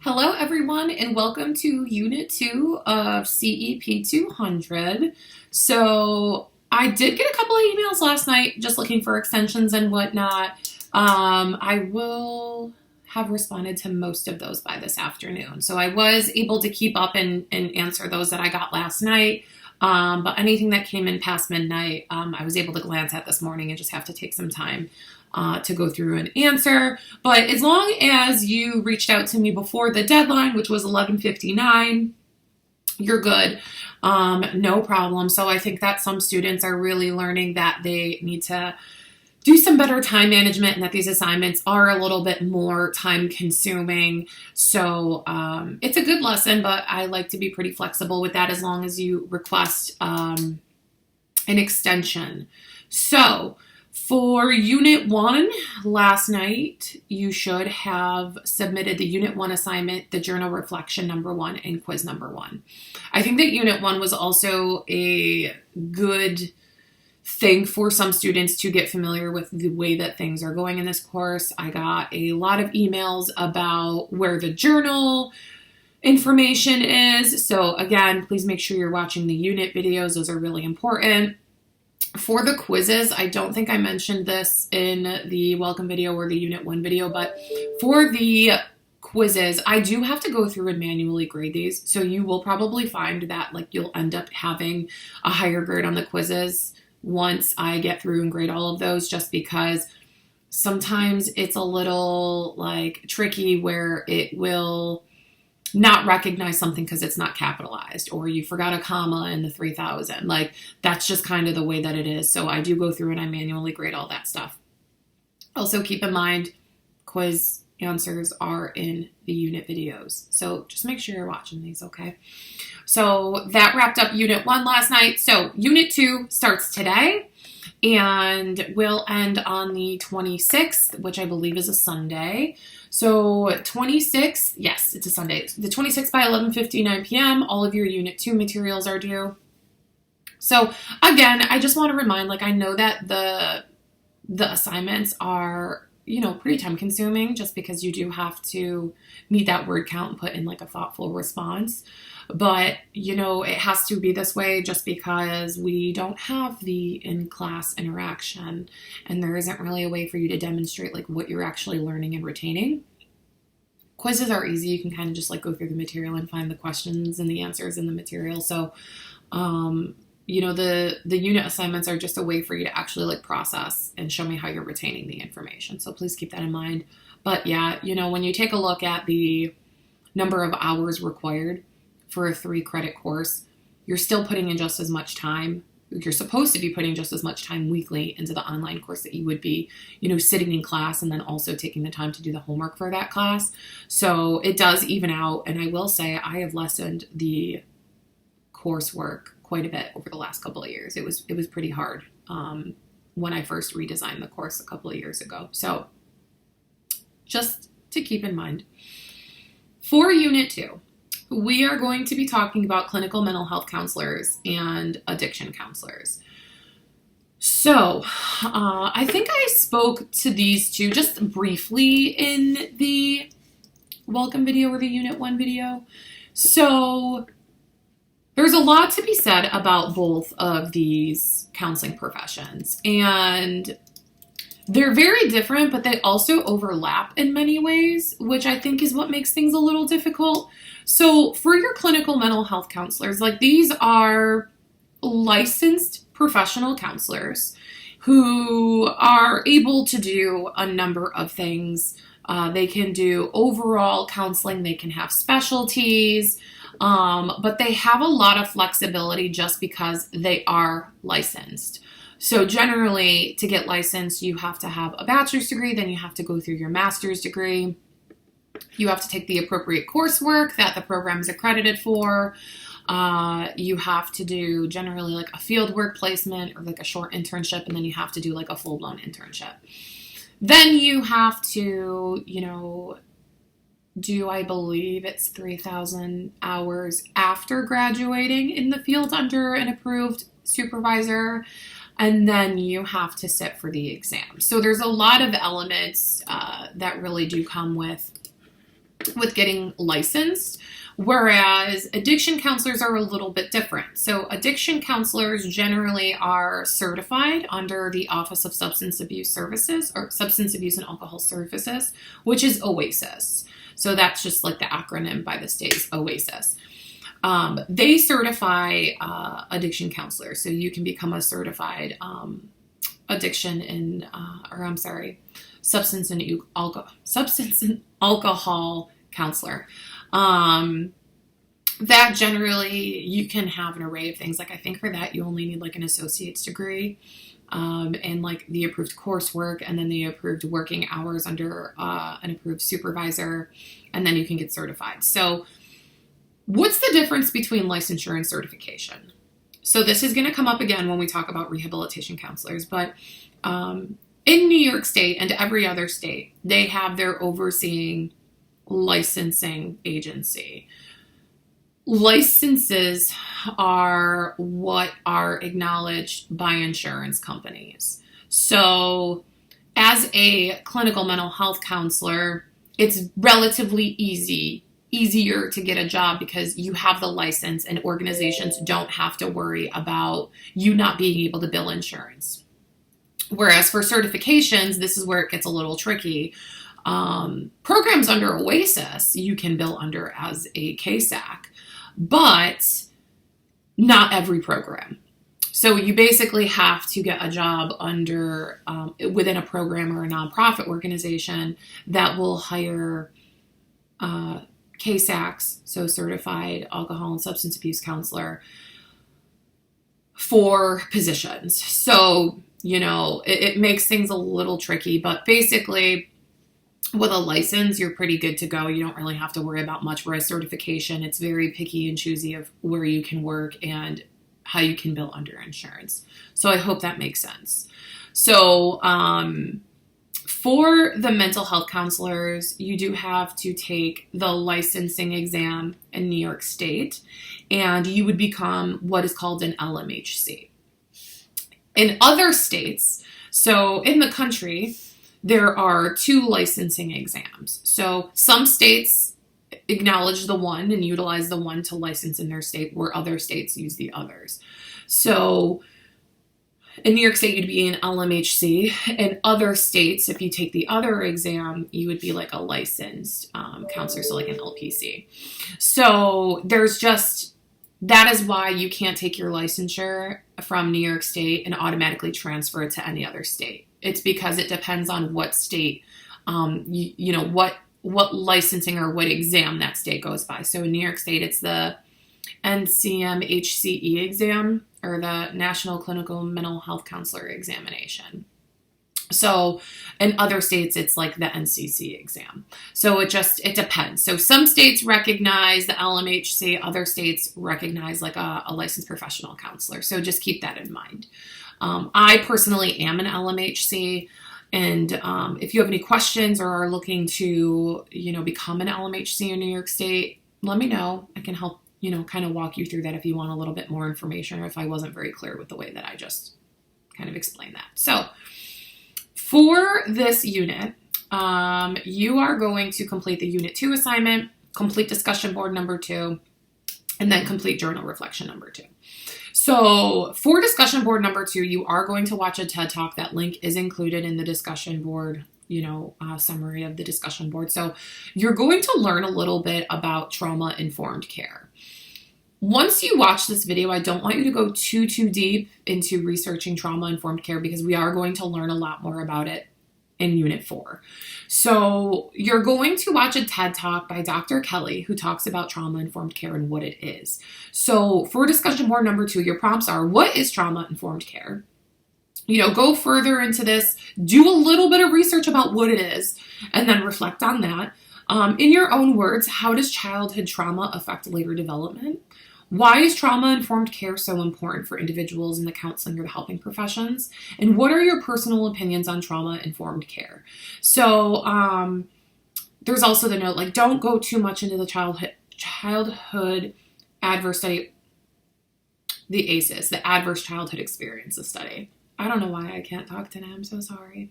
Hello everyone and welcome to Unit 2 of CEP 200. So I did get a couple of emails last night just looking for extensions and whatnot. I will have responded to most of those by this afternoon. So I was able to keep up and answer those that I got last night. But anything that came in past midnight, I was able to glance at this morning and just have to take some time to go through and answer. But as long as you reached out to me before the deadline, which was 11:59, you're good. No problem. So I think that some students are really learning that they need to do some better time management and that these assignments are a little bit more time consuming. So it's a good lesson, but I like to be pretty flexible with that as long as you request an extension. So for Unit 1, last night, you should have submitted the Unit 1 assignment, the Journal Reflection number 1, and Quiz number 1. I think that Unit 1 was also a good thing for some students to get familiar with the way that things are going in this course. I got a lot of emails about where the journal information is. So again, please make sure you're watching the unit videos. Those are really important. For the quizzes, I don't think I mentioned this in the welcome video or the Unit 1 video, but for the quizzes, I do have to go through and manually grade these. So you will probably find that you'll end up having a higher grade on the quizzes once I get through and grade all of those, just because sometimes it's a little tricky where it will not recognize something because it's not capitalized, or you forgot a comma in the 3000. That's just kind of the way that it is. So I do go through and I manually grade all that stuff. Also keep in mind, quiz answers are in the unit videos. So just make sure you're watching these, okay? So that wrapped up Unit 1 last night. So Unit 2 starts today and will end on the 26th, which I believe is a Sunday. So 26th, yes, it's a Sunday. The 26th by 11:59 p.m., all of your Unit 2 materials are due. So again, I just want to remind, I know that the assignments are, pretty time consuming just because you do have to meet that word count and put in a thoughtful response. But, it has to be this way just because we don't have the in-class interaction and there isn't really a way for you to demonstrate what you're actually learning and retaining. Quizzes are easy. You can kind of just go through the material and find the questions and the answers in the material. So, the unit assignments are just a way for you to actually process and show me how you're retaining the information. So please keep that in mind. But yeah, when you take a look at the number of hours required for a 3-credit course, you're still putting in just as much time. You're supposed to be putting just as much time weekly into the online course that you would be, sitting in class and then also taking the time to do the homework for that class. So it does even out. And I will say I have lessened the coursework quite a bit over the last couple of years. It was pretty hard when I first redesigned the course a couple of years ago. So just to keep in mind. For Unit 2, we are going to be talking about clinical mental health counselors and addiction counselors. So I think I spoke to these two just briefly in the welcome video or the Unit 1 video. So there's a lot to be said about both of these counseling professions, and they're very different, but they also overlap in many ways, which I think is what makes things a little difficult. So for your clinical mental health counselors, these are licensed professional counselors who are able to do a number of things. They can do overall counseling, they can have specialties, but they have a lot of flexibility just because they are licensed. So generally, to get licensed, you have to have a bachelor's degree, then you have to go through your master's degree. You have to take the appropriate coursework that the program is accredited for. You have to do generally a field work placement or a short internship, and then you have to do a full-blown internship. Then you have to, do, I believe it's 3,000 hours after graduating in the field under an approved supervisor. And then you have to sit for the exam. So there's a lot of elements that really do come with with getting licensed, whereas addiction counselors are a little bit different. So addiction counselors generally are certified under the Office of Substance Abuse Services, or Substance Abuse and Alcohol Services, which is OASIS. So that's just like the acronym by the state is OASIS. They certify addiction counselors, so you can become a certified addiction and, substance and alcohol counselor. That generally, you can have an array of things. Like, I think for that, you only need like an associate's degree, and like the approved coursework, and then the approved working hours under an approved supervisor, and then you can get certified. So what's the difference between licensure and certification? So this is going to come up again when we talk about rehabilitation counselors, but in New York State and every other state, they have their overseeing licensing agency. Licenses are what are acknowledged by insurance companies. So as a clinical mental health counselor, it's relatively easier to get a job because you have the license and organizations don't have to worry about you not being able to bill insurance. Whereas for certifications, this is where it gets a little tricky. Programs under OASIS, you can bill under as a KSAC, but not every program. So you basically have to get a job under within a program or a nonprofit organization that will hire KSACs, so certified alcohol and substance abuse counselor, for positions. So, it makes things a little tricky, but basically with a license, you're pretty good to go. You don't really have to worry about much. Whereas certification, it's very picky and choosy of where you can work and how you can bill under insurance. So I hope that makes sense. So for the mental health counselors, you do have to take the licensing exam in New York State, and you would become what is called an LMHC. In other states, so in the country, there are 2 licensing exams. So some states acknowledge the one and utilize the one to license in their state, where other states use the others. So in New York State, you'd be an LMHC. In other states, if you take the other exam, you would be like a licensed counselor, so like an LPC. So that is why you can't take your licensure from New York State and automatically transfer it to any other state. It's because it depends on what state, what licensing or what exam that state goes by. So in New York State, it's the NCMHCE exam, or the National Clinical Mental Health Counselor Examination. So in other states, it's like the NCC exam. So it depends. So some states recognize the LMHC, other states recognize like a licensed professional counselor. So just keep that in mind. I personally am an LMHC, and if you have any questions or are looking to, become an LMHC in New York State, let me know. I can help, kind of walk you through that if you want a little bit more information, or if I wasn't very clear with the way that I just kind of explained that. So for this unit, you are going to complete the Unit 2 assignment, complete discussion board number 2, and then complete journal reflection number 2. So for discussion board number 2, you are going to watch a TED Talk. That link is included in the discussion board, summary of the discussion board. So you're going to learn a little bit about trauma-informed care. Once you watch this video, I don't want you to go too deep into researching trauma-informed care, because we are going to learn a lot more about it in Unit 4. So you're going to watch a TED Talk by Dr. Kelly, who talks about trauma-informed care and what it is. So for discussion board number 2, your prompts are, what is trauma-informed care? Go further into this, do a little bit of research about what it is, and then reflect on that. In your own words, how does childhood trauma affect later development? Why is trauma-informed care so important for individuals in the counseling or the helping professions? And what are your personal opinions on trauma-informed care? So there's also the note, don't go too much into the childhood adverse study, the ACEs, the Adverse Childhood Experiences Study. I don't know why I can't talk today. I'm so sorry.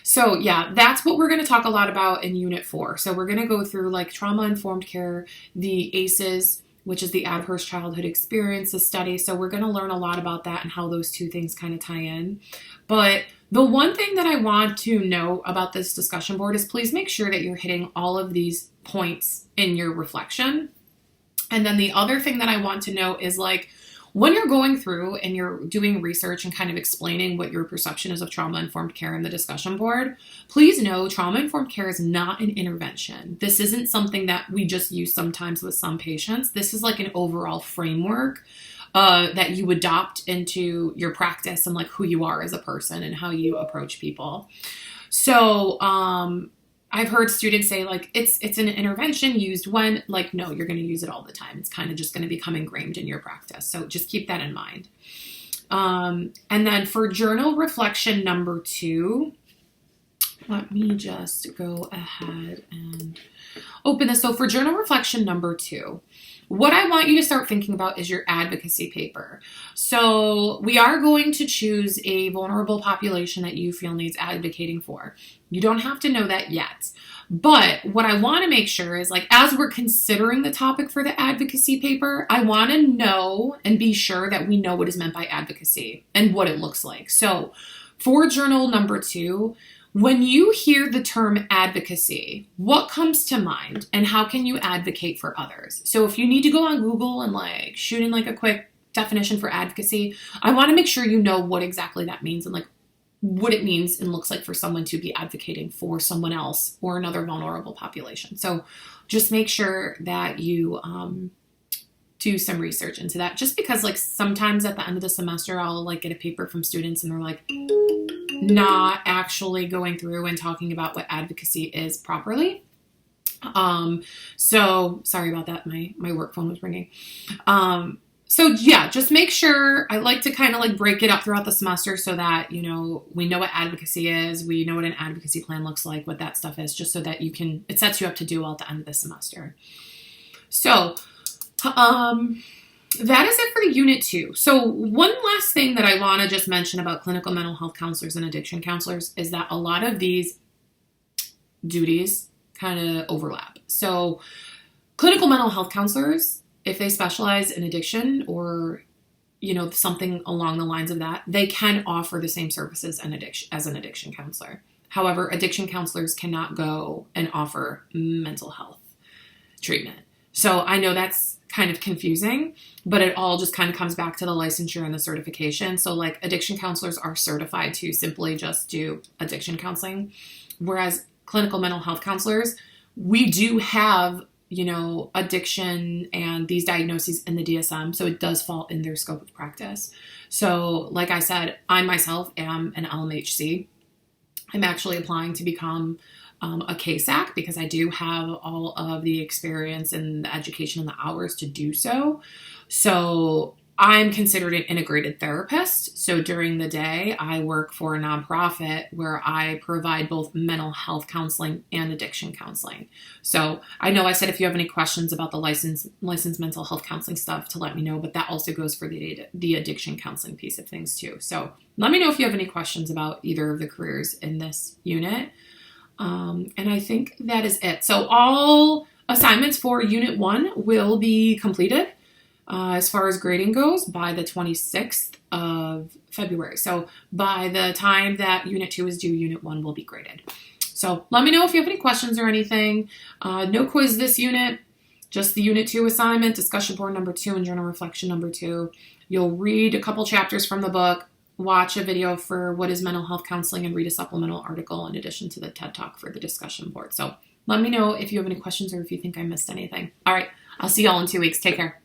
So yeah, that's what we're going to talk a lot about in Unit 4. So we're going to go through like trauma-informed care, the ACEs, which is the Adverse Childhood Experiences Study. So we're going to learn a lot about that and how those two things kind of tie in. But the one thing that I want to know about this discussion board is please make sure that you're hitting all of these points in your reflection. And then the other thing that I want to know is like, when you're going through and you're doing research and kind of explaining what your perception is of trauma-informed care in the discussion board, please know trauma-informed care is not an intervention. This isn't something that we just use sometimes with some patients. This is like an overall framework that you adopt into your practice and like who you are as a person and how you approach people. So, I've heard students say like, it's an intervention used when, like, no, you're going to use it all the time. It's kind of just going to become ingrained in your practice. So just keep that in mind. And then for journal reflection number 2, let me just go ahead and open this. So for journal reflection number 2, what I want you to start thinking about is your advocacy paper. So we are going to choose a vulnerable population that you feel needs advocating for. You don't have to know that yet. But what I want to make sure is like, as we're considering the topic for the advocacy paper, I want to know and be sure that we know what is meant by advocacy and what it looks like. So for journal number 2, when you hear the term advocacy, what comes to mind and how can you advocate for others? So if you need to go on Google and like shoot in like a quick definition for advocacy, I want to make sure you know what exactly that means and like what it means and looks like for someone to be advocating for someone else or another vulnerable population. So just make sure that you do some research into that, just because like sometimes at the end of the semester, I'll like get a paper from students and they're like not actually going through and talking about what advocacy is properly. So sorry about that. My work phone was ringing. So yeah, just make sure, I like to kind of like break it up throughout the semester so that, you know, we know what advocacy is, we know what an advocacy plan looks like, what that stuff is, just so that it sets you up to do well at the end of the semester. So, that is it for the Unit 2. So one last thing that I want to just mention about clinical mental health counselors and addiction counselors is that a lot of these duties kind of overlap. So clinical mental health counselors, if they specialize in addiction or, you know, something along the lines of that, they can offer the same services as an addiction counselor. However, addiction counselors cannot go and offer mental health treatment. So I know that's kind of confusing, but it all just kind of comes back to the licensure and the certification. So like addiction counselors are certified to simply just do addiction counseling, whereas clinical mental health counselors, we do have, you know, addiction and these diagnoses in the DSM, so it does fall in their scope of practice. So like I said, I myself am an LMHC. I'm actually applying to become a KSAC because I do have all of the experience and the education and the hours to do so. So I'm considered an integrated therapist. So during the day, I work for a nonprofit where I provide both mental health counseling and addiction counseling. So I know I said if you have any questions about the licensed mental health counseling stuff to let me know, but that also goes for the addiction counseling piece of things too. So let me know if you have any questions about either of the careers in this unit. And I think that is it. So all assignments for Unit 1 will be completed as far as grading goes by the 26th of February. So by the time that Unit 2 is due, Unit 1 will be graded. So let me know if you have any questions or anything. No quiz this unit, just the Unit 2 assignment, discussion board number 2, and journal reflection number 2. You'll read a couple chapters from the book, watch a video for what is mental health counseling, and read a supplemental article in addition to the TED Talk for the discussion board. So let me know if you have any questions or if you think I missed anything. All right, I'll see y'all in 2 weeks. Take care.